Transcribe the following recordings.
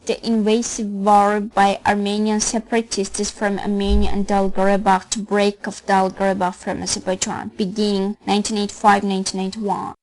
The invasive war by Armenian separatists from Armenia and Karabagh to break off Karabagh from Azerbaijan, beginning 1985-1991.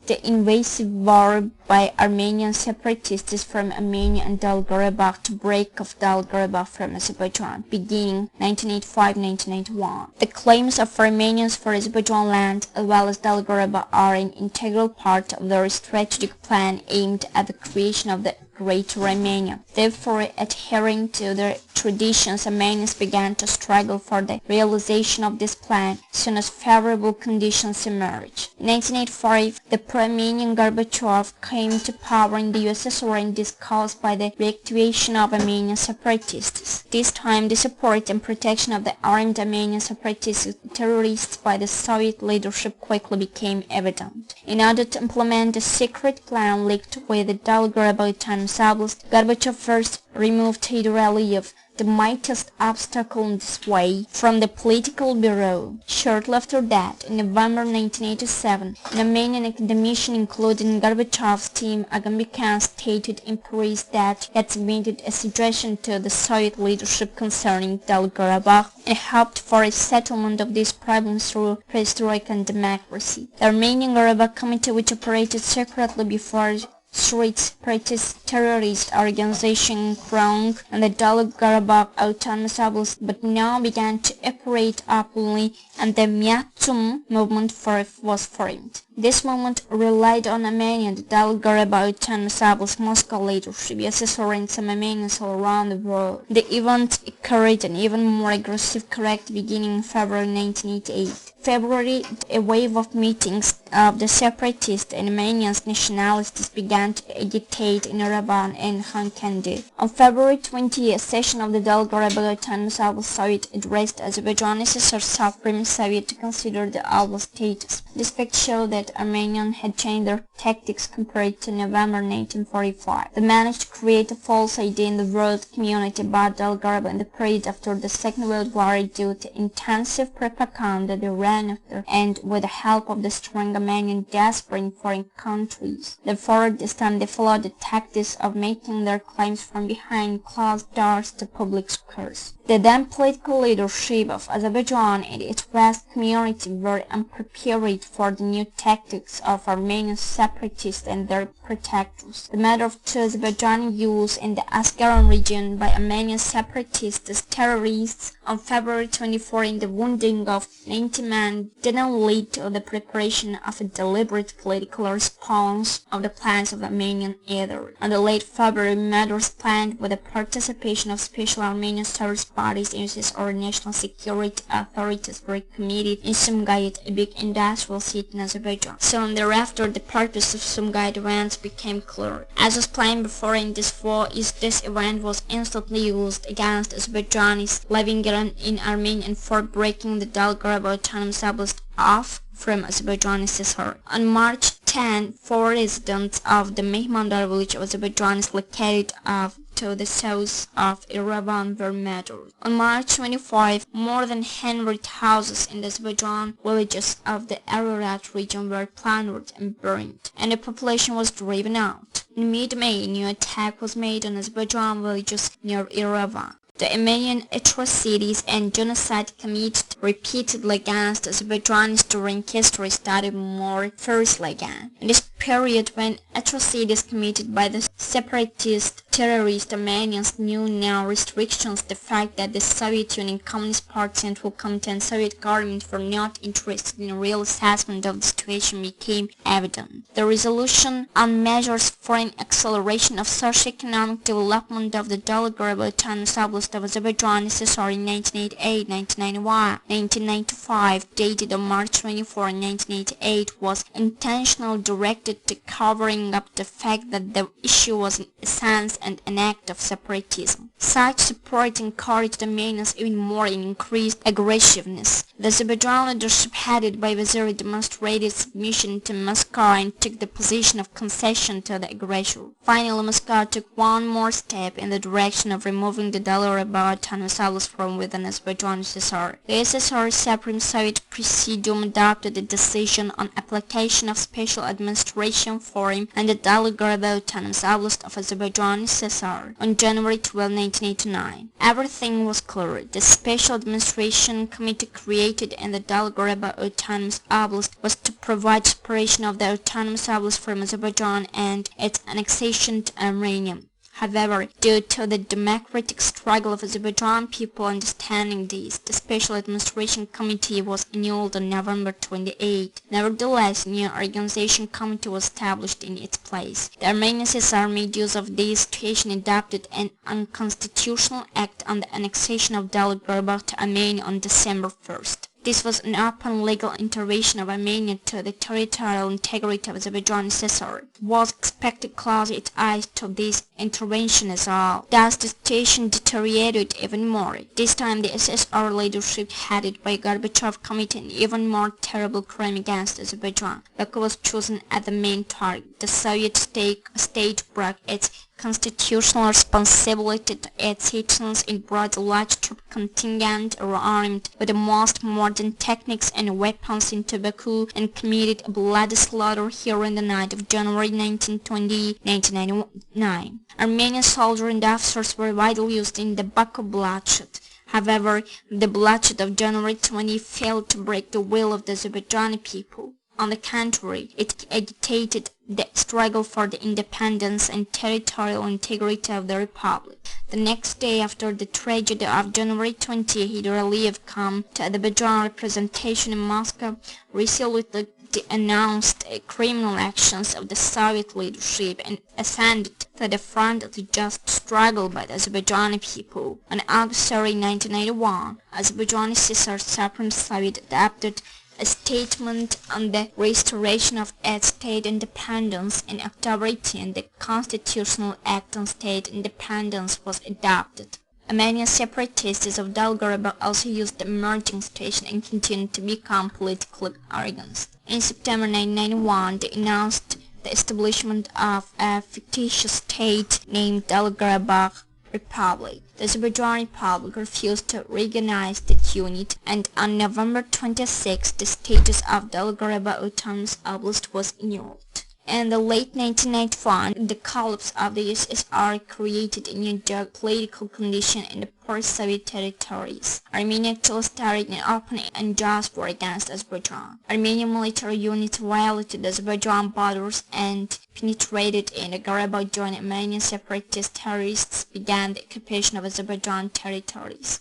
The invasive war by Armenian separatists from Armenia and Karabagh to break off Karabagh from Azerbaijan, beginning 1985-1991. The claims of Armenians for Azerbaijan land as well as Karabagh are an integral part of their strategic plan aimed at the creation of the Greater Armenia. Therefore, adhering to their traditions, Armenians began to struggle for the realization of this plan as soon as favorable conditions emerged. In 1985, the pro-Armenian Gorbachev came to power in the USSR, and this caused by the reactivation of Armenian separatists. This time, the support and protection of the armed Armenian separatist terrorists by the Soviet leadership quickly became evident. In order to implement the secret plan linked with the Karabagh Autonomous Oblast, Gorbachev first removed Fyodor Aliyev, the mightiest obstacle in this way, from the political bureau. Shortly after that, in November 1987, an Armenian academician including Gorbachev's team, Agamben, stated in Paris that he had submitted a suggestion to the Soviet leadership concerning Karabagh and hoped for a settlement of these problems through perestroika and democracy. The Armenian Karabagh Committee, which operated secretly before street separatist terrorist organization Krong and the Karabagh Autonomous Oblast, but now began to operate openly, and the Myatsum movement was formed. This movement relied on Armenia, the Karabagh Autonomous Oblast, Moscow leadership, USSR, and some Armenians all around the world. The event carried an even more aggressive character beginning in February 1988. February, a wave of meetings of the separatists and Armenian nationalists began to agitate in Yerevan and Khankandy. On February 20, a session of the Karabagh Autonomous Oblast Soviet addressed Azerbaijan SSR Supreme Soviet to consider the oblast status. This fact showed that Armenians had changed their tactics compared to November 1945. They managed to create a false idea in the world community about Karabagh in the period after the Second World War due to intensive propaganda they ran after, and with the help of the strong Armenian diaspora in foreign countries. Therefore, this time they followed the tactics of making their claims from behind closed doors to public squares. The then political leadership of Azerbaijan and its vast community were unprepared for the new tactics of Armenian separatists and their protectors. The matter of two Azerbaijani youths in the Asgaron region by Armenian separatists as terrorists on February 24 and the wounding of 90 men didn't lead to the preparation of a deliberate political response of the plans of the Armenian either. On the late February, matters planned with the participation of special Armenian service bodies and USSR national security authorities were committed in Sumgayit, a big industrial city in Azerbaijan. Soon thereafter, the purpose of Sumgayit events became clear. As was planned before in this war, this event was instantly used against Azerbaijanis living in Armenia and for breaking the Karabagh Autonomous Oblast off from Azerbaijan SSR. On March 10, 4 residents of the MAHMUDOV village of Azerbaijan is located off to the south of Yerevan were murdered. On March 25, more than 100 houses in the Azerbaijan villages of the Ararat region were plundered and burned, and the population was driven out. In mid-May, a new attack was made on Azerbaijan villages near Yerevan. The Armenian atrocities and genocide committed repeatedly against Azerbaijanis during history started more fiercely again. In this period, when atrocities committed by the separatist terrorist Armenians knew now restrictions, the fact that the Soviet Union, Communist Party, Central Committee and Soviet government were not interested in a real assessment of the situation became evident. The resolution on measures for an acceleration of socio-economic development of the Karabagh Autonomous Oblast of Azerbaijan SSR in 1988, 1991, 1995, dated on March 24, 1988, was intentionally directed to covering up the fact that the issue was in essence and an act of separatism. Such support encouraged Armenians even more and increased aggressiveness. The Azerbaijan leadership headed by Vaziri demonstrated submission to Moscow and took the position of concession to the aggressor. Finally, Moscow took one more step in the direction of removing the Dalgarabagh Autonomous Oblast from within Azerbaijan USSR. The USSR Supreme Soviet Presidium adopted the decision on application of Special Administration Forum and the Dalgarabagh Autonomous Oblast of Azerbaijan USSR on January 12, 1989. Everything was clear. The Special Administration Committee created in the Dalgarabagh Autonomous Oblast was to provide separation of the Autonomous Oblast from Azerbaijan and its annexation to Armenia. However, due to the democratic struggle of Azerbaijan people understanding this, the Special Administration Committee was annulled on November 28. Nevertheless, a new organization committee was established in its place. The Armenian USSR made use of this situation and adopted an unconstitutional act on the annexation of Dalgarabagh to Armenia on December 1st. This was an open legal intervention of Armenia to the territorial integrity of Azerbaijan USSR. It was expected to close its eyes to this intervention as well. Thus, the situation deteriorated even more. This time, the USSR leadership, headed by Gorbachev, committed an even more terrible crime against Azerbaijan. Baku was chosen as the main target. The Soviet state broke its constitutional responsibility to its citizens and brought a large troop contingent armed with the most modern techniques and weapons into Baku and committed a bloody slaughter here in the night of January 1920, 1999. Armenian soldiers and officers were widely used in the Baku bloodshed. However, the bloodshed of January 20 failed to break the will of the Azerbaijani people. On the contrary, it agitated the struggle for the independence and territorial integrity of the republic. The next day after the tragedy of January 20, Nabiyev came to Azerbaijan representation in Moscow, resolutely denounced criminal actions of the Soviet leadership and ascended to the front of the just struggle by the Azerbaijani people. On August 3, 1981, Azerbaijan USSR Supreme Soviet adopted a statement on the restoration of its state independence. In October 18, the Constitutional Act on State Independence was adopted. Armenian separatists of Dalgarabagh also used the emerging situation and continued to become politically organized. In September 1991, they announced the establishment of a fictitious state named Dalgarabagh Republic. The Azerbaijan Republic refused to recognize that unit, and on November 26, the status of Dalgarabagh Autonomous Oblast was annulled. In the late 1995, the collapse of the USSR created a new geopolitical condition in the post-Soviet territories. Armenia actually started an open and just war against Azerbaijan. Armenian military units violated Azerbaijan borders and penetrated in the Garabagh, joined Armenian separatist terrorists, began the occupation of Azerbaijan territories.